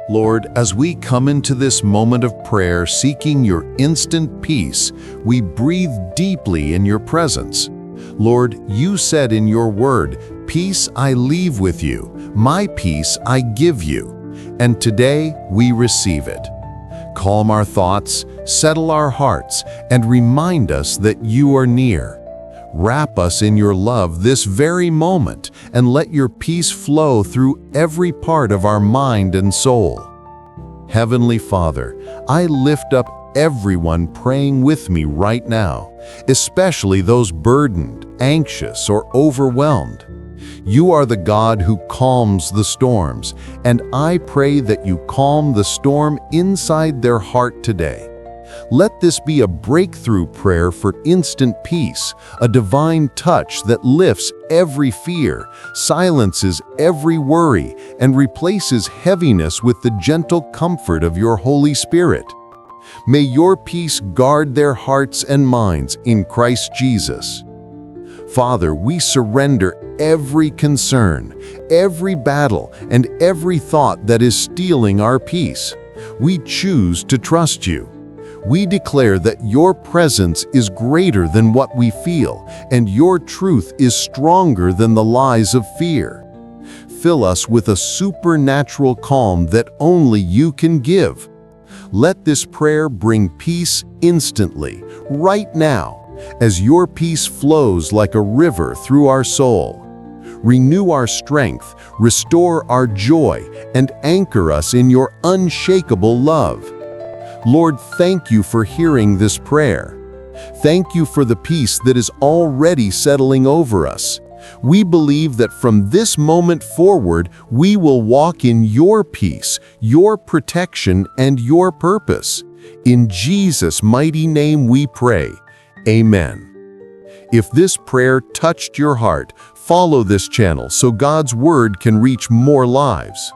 Lord, as we come into this moment of prayer seeking your instant peace, we breathe deeply in your presence. Lord, you said in your word, "Peace I leave with you, my peace I give you." And today we receive it. Calm our thoughts, settle our hearts, and remind us that you are near. Wrap us in your love this very moment and let your peace flow through every part of our mind and soul. Heavenly Father, I lift up everyone praying with me right now, especially those burdened, anxious, or overwhelmed. You are the God who calms the storms, and I pray that you calm the storm inside their heart today. Let this be a breakthrough prayer for instant peace, a divine touch that lifts every fear, silences every worry, and replaces heaviness with the gentle comfort of your Holy Spirit. May your peace guard their hearts and minds in Christ Jesus. Father, we surrender every concern, every battle, and every thought that is stealing our peace. We choose to trust you. We declare that your presence is greater than what we feel, and your truth is stronger than the lies of fear. Fill us with a supernatural calm that only you can give. Let this prayer bring peace instantly, right now, as your peace flows like a river through our soul. Renew our strength, restore our joy, and anchor us in your unshakable love. Lord, thank you for hearing this prayer. Thank you for the peace that is already settling over us. We believe that from this moment forward, we will walk in your peace, your protection, and your purpose. In Jesus' mighty name we pray. Amen. If this prayer touched your heart, follow this channel so God's word can reach more lives.